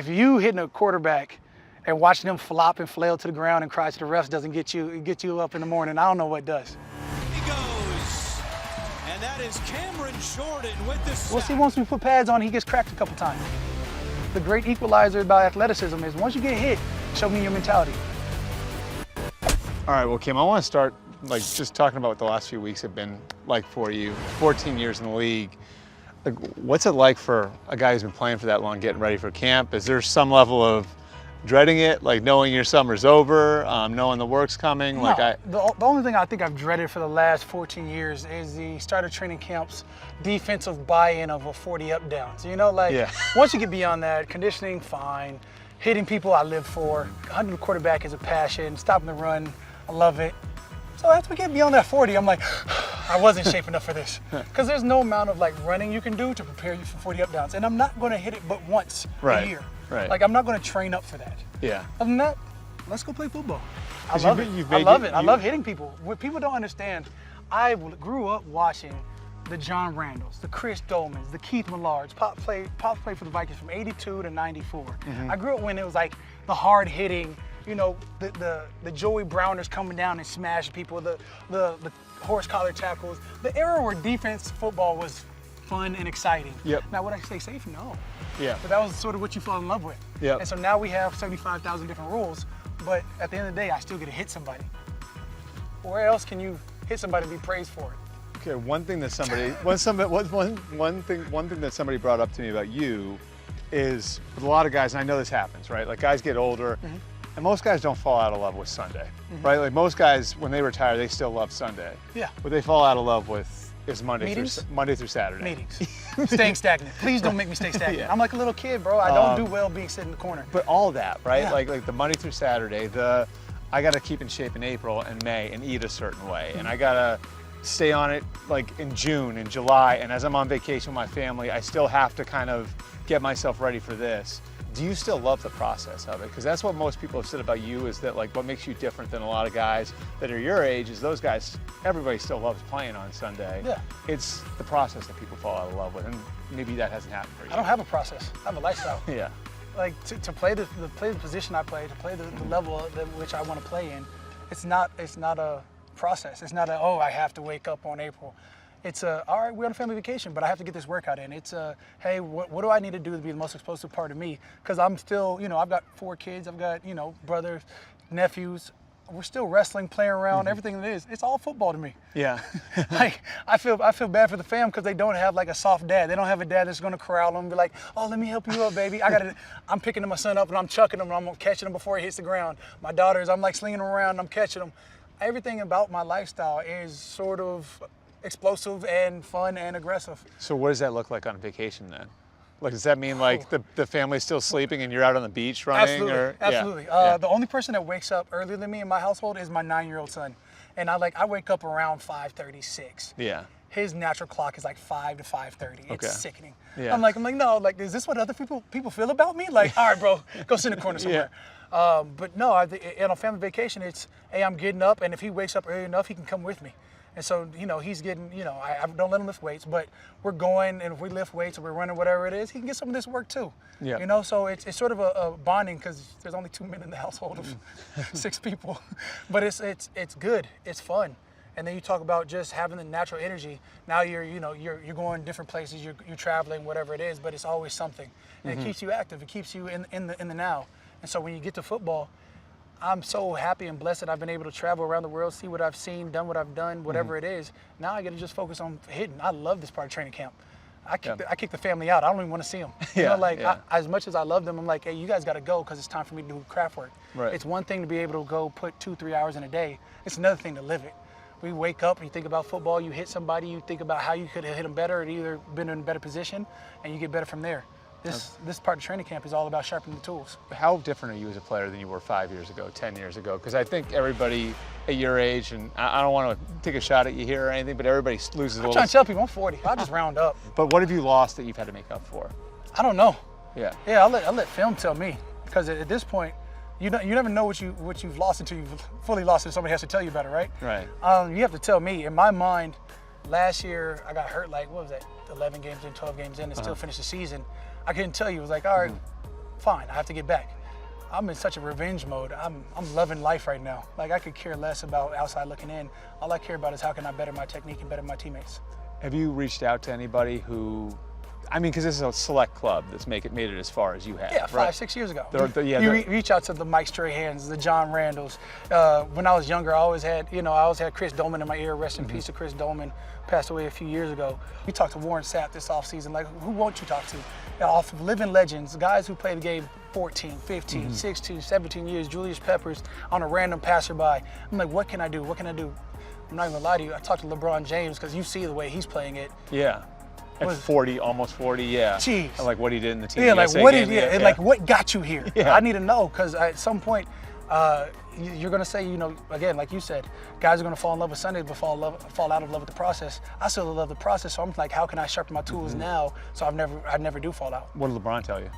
if you hitting a quarterback and watching him flop and flail to the ground and cry to the refs doesn't get you up in the morning, I don't know what does. He goes, and that is Cameron Jordan with the sack. Well, see, once we put pads on, he gets cracked a couple times. The great equalizer about athleticism is once you get hit, show me your mentality. All right, well, Kim, I want to start just talking about what the last few weeks have been like for you. 14 years in the league. Like, what's it like for a guy who's been playing for that long, getting ready for camp? Is there some level of dreading it, like knowing your summer's over, knowing the work's coming? No, the only thing I think I've dreaded for the last 14 years is the start of training camps defensive buy-in of a 40 up downs. You know, once you get beyond that, conditioning, fine. Hitting people, I live for. Hunting the quarterback is a passion. Stopping the run, I love it. So as we get beyond that 40, I'm like, I wasn't shaping up for this. Because there's no amount of running you can do to prepare you for 40 up downs. And I'm not going to hit it but once a year. Right. I'm not going to train up for that. Yeah. Other than that, let's go play football. I love it. I love hitting people. What people don't understand, I grew up watching the John Randalls, the Chris Dolmans, the Keith Millards. Pop played for the Vikings from 82 to 94. I grew up when it was the hard hitting, the Joey Browners coming down and smashing people, the horse collar tackles, the era where defense football was fun and exciting. Yep. Now, would I stay safe? No. Yeah. But that was sort of what you fall in love with. Yep. And so now we have 75,000 different rules, but at the end of the day, I still get to hit somebody. Where else can you hit somebody and be praised for it? Okay, one thing that somebody that somebody brought up to me about you is, with a lot of guys, and I know this happens, right? Like, guys get older, and most guys don't fall out of love with Sunday, right? Like, most guys, when they retire, they still love Sunday. Yeah. What they fall out of love with is Monday through Saturday. Meetings. Staying stagnant. Please don't make me stay stagnant. Yeah. I'm like a little kid, bro. I don't do well being sit in the corner. But all that, right? Yeah. Like the Monday through Saturday, I got to keep in shape in April and May and eat a certain way, and I got to stay on it in June and July, and as I'm on vacation with my family, I still have to kind of get myself ready for this. Do you still love the process of it? Because that's what most people have said about you, is that what makes you different than a lot of guys that are your age is those guys, everybody still loves playing on Sunday. Yeah. It's the process that people fall out of love with, and maybe that hasn't happened for you. I don't have a process. I have a lifestyle. Yeah. To play the position I play, to play the level which I want to play in, it's not a process. It's not I have to wake up on April. It's all right, we're on a family vacation, but I have to get this workout in. It's hey, what do I need to do to be the most explosive part of me? Because I'm still, I've got 4 kids, I've got, brothers, nephews. We're still wrestling, playing around, everything it is. It's all football to me. Yeah. I feel bad for the fam because they don't have a soft dad. They don't have a dad that's gonna corral them and be like, oh, let me help you up, baby. I'm picking my son up and I'm chucking him and I'm catching him before he hits the ground. My daughters, I'm slinging them around and I'm catching them. Everything about my lifestyle is sort of explosive and fun and aggressive. So what does that look like on vacation then? Does that mean the family's still sleeping and you're out on the beach running? Absolutely. Yeah. The only person that wakes up earlier than me in my household is my 9-year-old son. And I wake up around 5:36. Yeah. His natural clock is 5 to 5:30. It's Okay. sickening. Yeah. I'm like, no, is this what other people feel about me? All right, bro, go sit in the corner somewhere. Yeah. But no, on a family vacation, it's, hey, I'm getting up, and if he wakes up early enough, he can come with me. And so, he's getting, I don't let him lift weights, but we're going, and if we lift weights or we're running, whatever it is, he can get some of this work too. Yeah. So it's sort of a bonding, because there's only 2 men in the household of 6 people. But it's good, it's fun. And then you talk about just having the natural energy. Now you're going different places, you're traveling, whatever it is, but it's always something. And it keeps you active, it keeps you in the now. And so when you get to football, I'm so happy and blessed that I've been able to travel around the world, see what I've seen, done what I've done, whatever it is. Now I get to just focus on hitting. I love this part of training camp. I kick the family out. I don't even want to see them. As much as I love them, I'm like, hey, you guys got to go because it's time for me to do craft work. Right. It's one thing to be able to go put 2-3 hours in a day. It's another thing to live it. We wake up and you think about football, you hit somebody, you think about how you could have hit them better or either been in a better position, and you get better from there. This part of training camp is all about sharpening the tools. How different are you as a player than you were 5 years ago, 10 years ago? Because I think everybody at your age, and I don't want to take a shot at you here or anything, but everybody loses a little. I'm trying to tell people I'm 40. I'll just round up. But what have you lost that you've had to make up for? I don't know. Yeah. Yeah, I'll let film tell me, because at this point, you never know what you've lost until you've fully lost it. Somebody has to tell you about it, right? Right. You have to tell me. In my mind, last year I got hurt 11 games in, 12 games in, and still finished the season. I couldn't tell you. It was all right, fine, I have to get back. I'm in such a revenge mode. I'm loving life right now. Like, I could care less about outside looking in. All I care about is how can I better my technique and better my teammates. Have you reached out to anybody who, I mean, because this is a select club that's made it as far as you have. Yeah, right? 5-6 years ago. You Reach out to the Mike Strahans, the John Randalls. When I was younger, I always had Chris Dolman in my ear. Rest in peace to Chris Dolman. Passed away a few years ago. We talked to Warren Sapp this offseason. Like, who won't you talk to? Off of living legends, guys who played the game 14, 15, 16, 17 years. Julius Peppers on a random passerby. I'm like, what can I do? What can I do? I'm not even gonna lie to you. I talked to LeBron James because you see the way he's playing it. Yeah. At 40, almost 40, yeah. Jeez. And like what he did in the team. Yeah, like USA what game, is like what got you here? Yeah. I need to know, because at some point you're gonna say, again, like you said, guys are gonna fall in love with Sunday but fall out of love with the process. I still love the process, so I'm like, how can I sharpen my tools now so I never do fall out? What did LeBron tell you?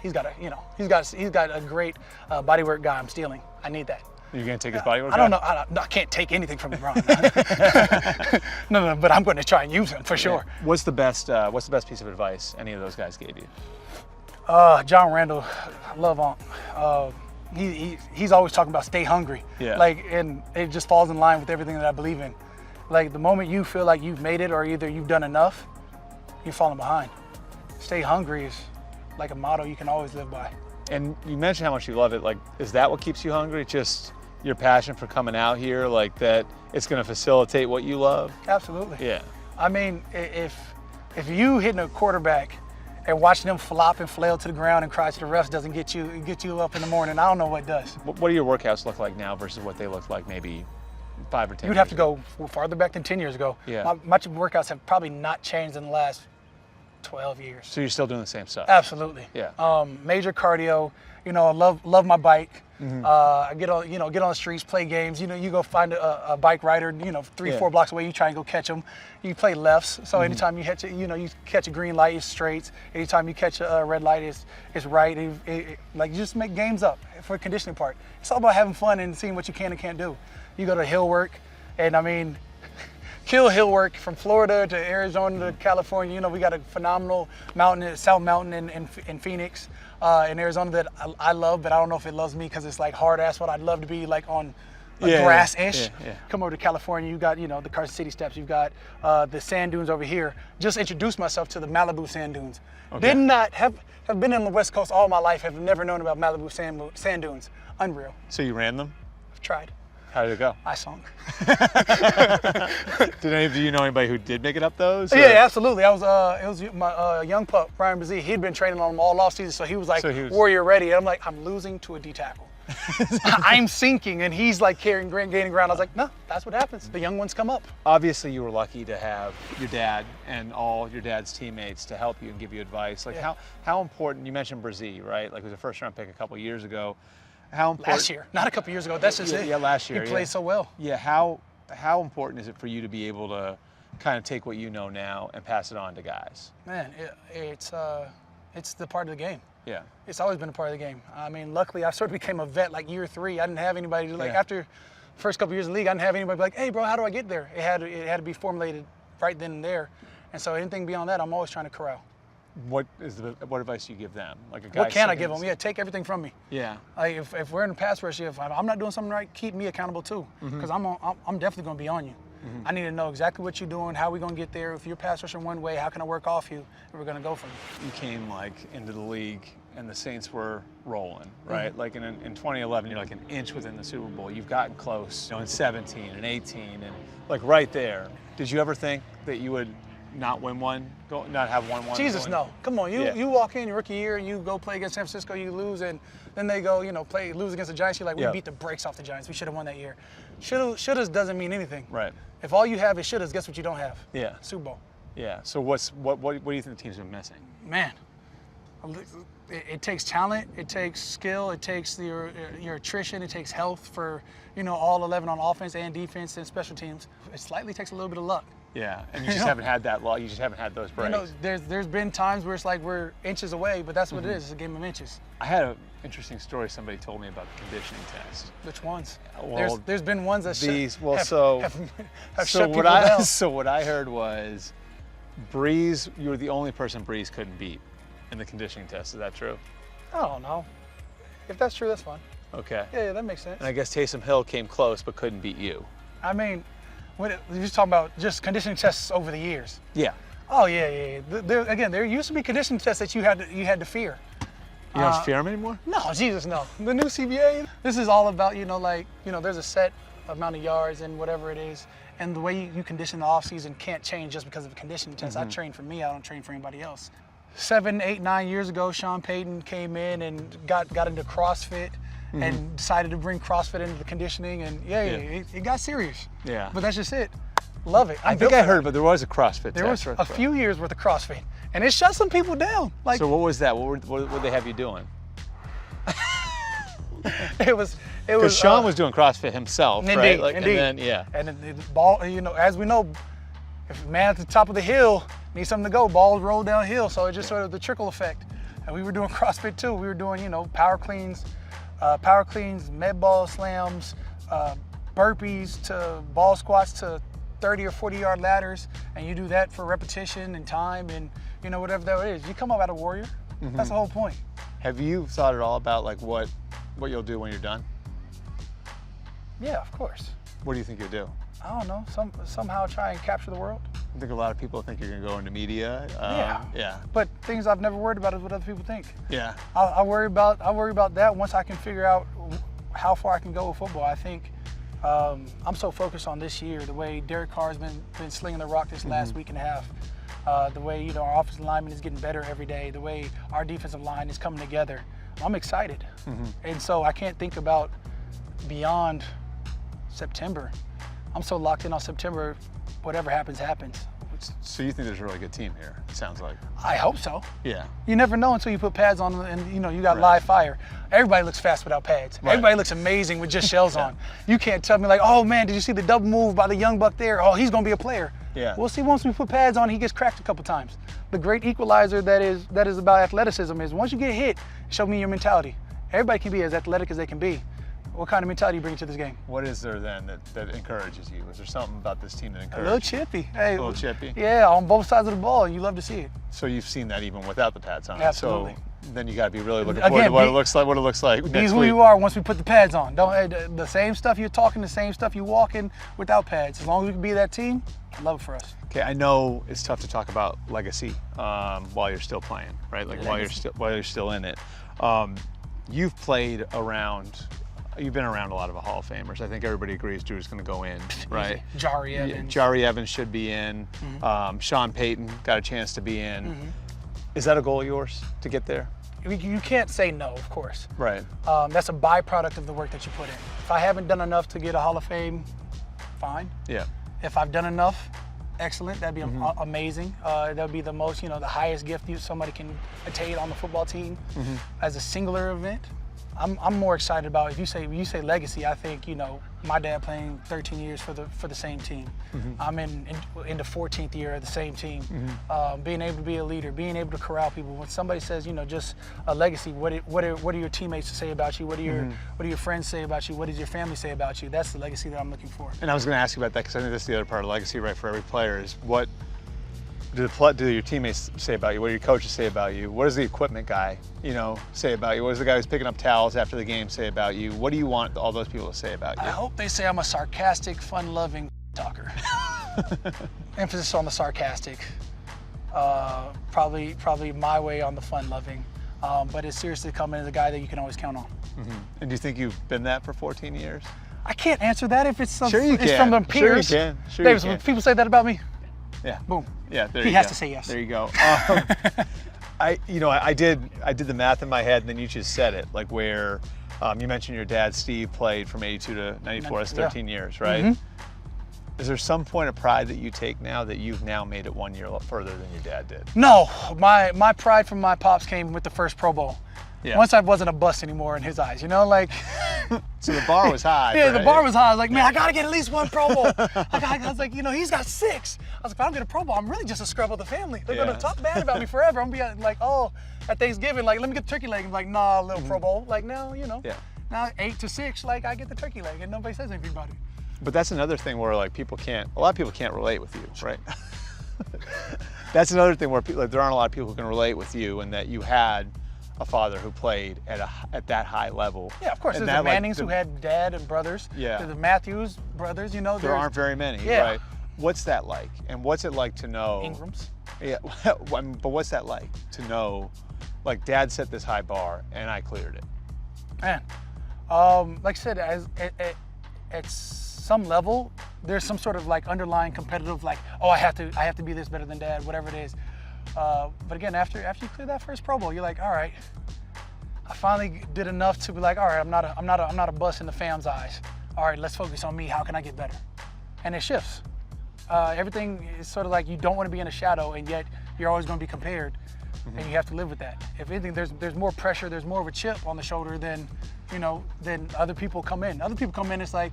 He's got a great bodywork guy I'm stealing. I need that. You're gonna take his bodywork? I don't know. I can't take anything from LeBron. no, but I'm going to try and use him for sure. Yeah. What's the best piece of advice any of those guys gave you? John Randall, I love him. He's always talking about stay hungry. Yeah. Like, and it just falls in line with everything that I believe in. Like, the moment you feel like you've made it or either you've done enough, you're falling behind. Stay hungry is like a motto you can always live by. And you mentioned how much you love it. Like, is that what keeps you hungry? Just your passion for coming out here, like that it's going to facilitate what you love? Absolutely. Yeah. I mean, if you hitting a quarterback and watching them flop and flail to the ground and cry to the refs doesn't get you up in the morning, I don't know what does. What do your workouts look like now versus what they looked like maybe 5 or 10 You'd have to go farther back than 10 years ago. Yeah. My workouts have probably not changed in the last 12 years. So you're still doing the same stuff? Absolutely. Yeah. Major cardio. I love my bike. I get on the streets, play games. You go find a bike rider. 3-4 blocks away. You try and go catch them. You play lefts. So anytime you hit, you catch a green light, it's straight. Anytime you catch a red light, it's right. Like, you just make games up for the conditioning part. It's all about having fun and seeing what you can and can't do. You go to hill work, and I mean, hill work from Florida to Arizona to California. We got a phenomenal mountain, South Mountain in Phoenix, in Arizona that I love, but I don't know if it loves me because it's like hard asphalt. I'd love to be like on grass-ish. Yeah. Come over to California, you got the Carson City steps, you've got the sand dunes over here. Just introduced myself to the Malibu sand dunes. Okay. Did not have been on the West Coast all my life. Have never known about Malibu sand dunes. Unreal. So you ran them? I've tried. How did it go? I sunk. Do you know anybody who did make it up those? Or? Yeah, absolutely. It was my young pup, Brian Breer. He'd been training on them all off season, so he was like warrior ready. And I'm like, I'm losing to a D tackle. I'm sinking, and he's like gaining ground. I was like, no, that's what happens. The young ones come up. Obviously, you were lucky to have your dad and all your dad's teammates to help you and give you advice. Like, how important? You mentioned Breer, right? Like, it was a first-round pick a couple years ago. How important? Last year, not a couple years ago. That's just it. Yeah, last year. He played so well. Yeah. How important is it for you to be able to kind of take what you know now and pass it on to guys? Man, it's the part of the game. Yeah. It's always been a part of the game. I mean, luckily, I sort of became a vet like year 3. I didn't have anybody after first couple years in the league. I didn't have anybody be like, hey, bro, how do I get there? It had to be formulated right then and there. And so anything beyond that, I'm always trying to corral. What advice do you give them? Like a guy. What can I give them? Yeah, take everything from me. Yeah. Like if we're in a pass rush, if I'm not doing something right, keep me accountable too, because I'm definitely going to be on you. I need to know exactly what you're doing, how we're going to get there. If you're pass rushing one way, how can I work off you? And we're going to go from it. You came like into the league and the Saints were rolling, right? Like in 2011, you're like an inch within the Super Bowl. You've gotten close, in 17 and 18 and like right there. Did you ever think that you would not win one, not have one? Jesus, no. Come on, you walk in your rookie year and you go play against San Francisco, you lose, and then they go, lose against the Giants. You're like, we beat the brakes off the Giants. We should have won that year. Shouldas doesn't mean anything. Right. If all you have is shouldas, guess what you don't have? Yeah. Super Bowl. Yeah. So what do you think the team's been missing? Man, it takes talent, it takes skill, it takes your attrition, it takes health for all 11 on offense and defense and special teams. It slightly takes a little bit of luck. Yeah, and you just haven't had that luck. You just haven't had those breaks. There's been times where it's like we're inches away, but that's what it is. It's a game of inches. I had an interesting story somebody told me about the conditioning test. Which ones? Well, there's been ones that have shut people down. So what I heard was, Breer, you were the only person Breer couldn't beat in the conditioning test. Is that true? I don't know. If that's true, that's fine. Okay. Yeah, that makes sense. And I guess Taysom Hill came close but couldn't beat you. I mean, you're just talking about just conditioning tests over the years. Yeah. Oh yeah. There used to be conditioning tests that you had to fear. You don't fear him anymore? No, Jesus, no. The new CBA, this is all about, there's a set amount of yards and whatever it is. And the way you condition the offseason can't change just because of a conditioning test. I train for me, I don't train for anybody else. 7, 8, 9 years ago, Sean Payton came in and got into CrossFit and decided to bring CrossFit into the conditioning. And it got serious. Yeah. But that's just it. Love it. I think I heard, but there was a CrossFit There test. was a few years worth of CrossFit. And it shut some people down. Like, so what was that? What would they have you doing? it was Because Sean was doing CrossFit himself, indeed, right? Like, indeed. And then, yeah. And the ball, as we know, if a man at the top of the hill needs something to go, balls roll downhill. So it just sort of the trickle effect. And we were doing CrossFit too. We were doing, power cleans, med ball slams, burpees to ball squats to 30 or 40 yard ladders. And you do that for repetition and time and, whatever that is. You come up out a warrior. That's the whole point. Have you thought at all about like what you'll do when you're done? Yeah, of course. What do you think you'll do? I don't know. Somehow try and capture the world. I think a lot of people think you're gonna go into media. Yeah. But things I've never worried about is what other people think. Yeah. I worry about that once I can figure out how far I can go with football. I think I'm so focused on this year, the way Derek Carr's been slinging the rock this last week and a half. The way our offensive lineman is getting better every day, the way our defensive line is coming together. I'm excited. And so I can't think about beyond September. I'm so locked in on September, whatever happens, happens. So you think there's a really good team here, it sounds like. I hope so. Yeah. You never know until you put pads on and you got live fire. Everybody looks fast without pads. Right. Everybody looks amazing with just shells on. You can't tell me like, oh man, did you see the double move by the young buck there? Oh, he's gonna be a player. Yeah. We'll see once we put pads on, he gets cracked a couple times. The great equalizer that is about athleticism is once you get hit, show me your mentality. Everybody can be as athletic as they can be. What kind of mentality you bring to this game? What is there then that encourages you? Is there something about this team that A encourages little you? chippy. Hey, A little chippy? Yeah, on both sides of the ball, and you love to see it. So you've seen that even without the pads on. Absolutely. So then you got to be really looking Again, forward to what it looks like Be next who week. you are once we put the pads on. The same stuff you're talking, the same stuff you walking without pads. As long as we can be that team, I love it for us. Okay, I know it's tough to talk about legacy while you're still playing, right? Like while you're still in it. You've played around. You've been around a lot of Hall of Famers. I think everybody agrees Drew's going to go in, right? Jari Evans. Jari Evans should be in. Sean Payton got a chance to be in. Is that a goal of yours to get there? You can't say no, of course. Right. That's a byproduct of the work that you put in. If I haven't done enough to get a Hall of Fame, fine. Yeah. If I've done enough, excellent. That'd be amazing. That would be the most, the highest gift somebody can attain on the football team as a singular event. I'm more excited about if you say legacy. I think my dad playing 13 years for the same team. I'm in the 14th year of the same team. Being able to be a leader, being able to corral people. When somebody says just a legacy, what are your teammates to say about you? What do your friends say about you? What does your family say about you? That's the legacy that I'm looking for. And I was going to ask you about that because I think that's the other part of legacy, right? For every player is what do your teammates say about you? What do your coaches say about you? What does the equipment guy, say about you? What does the guy who's picking up towels after the game say about you? What do you want all those people to say about you? I hope they say I'm a sarcastic, fun-loving talker. Emphasis on the sarcastic. Probably my way on the fun-loving. But it's seriously coming as a guy that you can always count on. And do you think you've been that for 14 years? I can't answer that if it's Sure you it's can. from the peers. Sure you can. Sure Davis, you when can. people say that about me, Yeah. boom. Yeah, there He you has go. to say yes. There you go. I did the math in my head, and then you just said it, like where you mentioned your dad, Steve, played from 82 to 94. That's 13 years, right? Is there some point of pride that you take now that you've now made it 1 year further than your dad did? No, my pride from my pops came with the first Pro Bowl. Yeah. Once I wasn't a bust anymore in his eyes, like. So the bar was high. Yeah, right? the bar was high. I was like, man, I gotta get at least one Pro Bowl. I was like, he's got 6. I was like, if I don't get a Pro Bowl, I'm really just a scrub of the family. They're gonna talk bad about me forever. I'm gonna be like, at Thanksgiving, like, let me get the turkey leg. I'm like, nah, little Pro Bowl. Like now, now 8 to 6, like I get the turkey leg, and nobody says anything about it. But that's another thing where like a lot of people can't relate with you, right? That's another thing where there aren't a lot of people who can relate with you, and that you had a father who played at that high level. Yeah, of course. And There's the that, Mannings who had dad and brothers. Yeah. There's the Matthews brothers, you know. There aren't very many, Yeah. right? What's that like? And what's it like to know? Ingrams. Yeah, I mean, but what's that like to know, like, Dad set this high bar and I cleared it? Man, like I said, at some level, there's some sort of like underlying competitive, like, oh, I have to be this better than Dad, whatever it is. But again, after you clear that first Pro Bowl, you're like, all right, I finally did enough to be like, all right, I'm not a bust in the fam's eyes. All right, let's focus on me. How can I get better? And it shifts. Everything is sort of like you don't want to be in a shadow, and yet you're always going to be compared, and you have to live with that. If anything, there's more pressure, there's more of a chip on the shoulder than other people come in. Other people come in, it's like,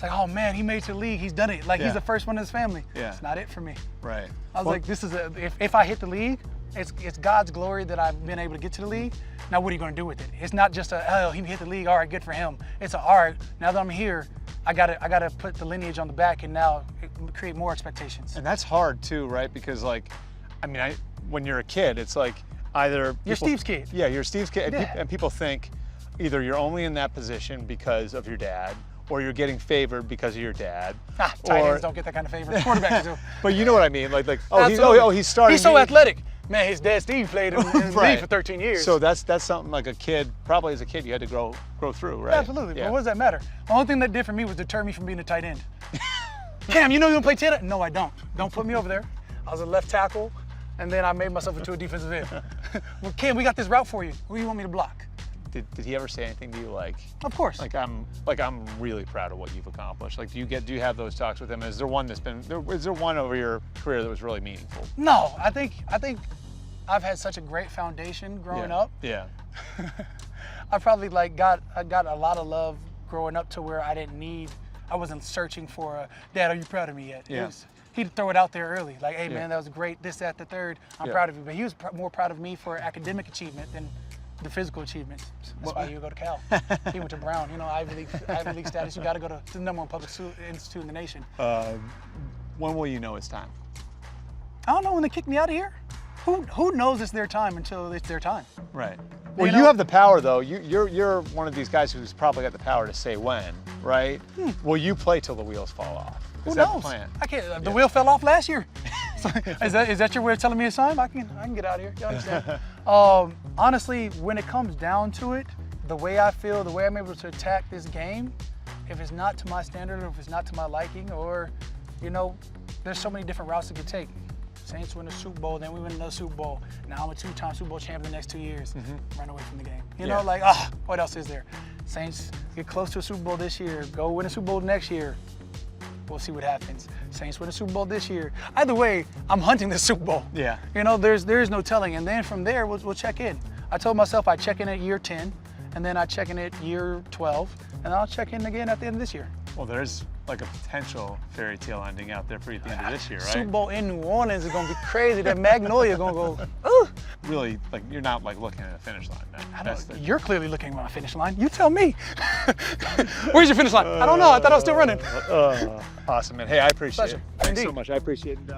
oh man, he made it to the league, he's done it. Like, he's the first one in his family. Yeah. It's not it for me. Right. I was like, this is if I hit the league, it's God's glory that I've been able to get to the league. Now what are you going to do with it? It's not just he hit the league, all right, good for him. It's all right, now that I'm here, I gotta put the lineage on the back and now create more expectations. And that's hard too, right? Because, like, I mean, when you're a kid, it's like either You're Steve's kid. Yeah, you're Steve's kid, Yeah. and people think either you're only in that position because of your dad, or you're getting favored because of your dad. Tight ends don't get that kind of favor. Quarterbacks do. But you know what I mean? Like Absolutely. he's starting. He's so athletic. Man, his dad Steve played in the Right. league for 13 years. So that's something like a kid, probably as a kid, you had to grow through, right? Absolutely. Yeah. But what does that matter? The only thing that did for me was deter me from being a tight end. Cam, you know you don't play tight end? No, I don't. Don't put me over there. I was a left tackle, and then I made myself into a defensive end. Well, Cam, we got this route for you. Who do you want me to block? Did he ever say anything to you like? Of course. I'm really proud of what you've accomplished. Like, do you have those talks with him? Is there one over your career that was really meaningful? No, I think I've had such a great foundation growing up. Yeah. I probably got a lot of love growing up to where I wasn't searching for Dad, are you proud of me yet? Yeah. He'd throw it out there early, like, hey Yeah. man, that was great, this, that, the third, I'm Yeah. proud of you. But he was more proud of me for academic achievement than the physical achievements. That's why you go to Cal. He went to Brown, Ivy League status, you gotta go to the number one public institute in the nation. When will you know it's time? I don't know, when they kick me out of here, who knows it's their time until it's their time? Right. Well, You you know- have the power, though. You're one of these guys who's probably got the power to say when, right? Will you play till the wheels fall off? Who Is that knows? the plan? I can't. The wheel fell off last year. So, is that your way of telling me it's time? I can get out of here. You understand? Honestly, when it comes down to it, the way I feel, the way I'm able to attack this game, if it's not to my standard, or if it's not to my liking, or there's so many different routes it could take. Saints win a Super Bowl, then we win another Super Bowl. Now I'm a two-time Super Bowl champion the next 2 years. Run away from the game. What else is there? Saints get close to a Super Bowl this year. Go win a Super Bowl next year. We'll see what happens. Saints win a Super Bowl this year. Either way, I'm hunting the Super Bowl. Yeah. There's no telling. And then from there, we'll check in. I told myself I'd check in at year 10, and then I'd check in at year 12, and I'll check in again at the end of this year. Well, there's like a potential fairy tale ending out there for you at the end of this year, right? Super Bowl in New Orleans is gonna be crazy. That Magnolia gonna go, ooh. Really, like, you're not like looking at a finish line, man. You're clearly looking at my finish line. You tell me. Where's your finish line? I don't know. I thought I was still running. Awesome, man. Hey, I appreciate Pleasure. it. Thanks so Indeed. much. I appreciate it.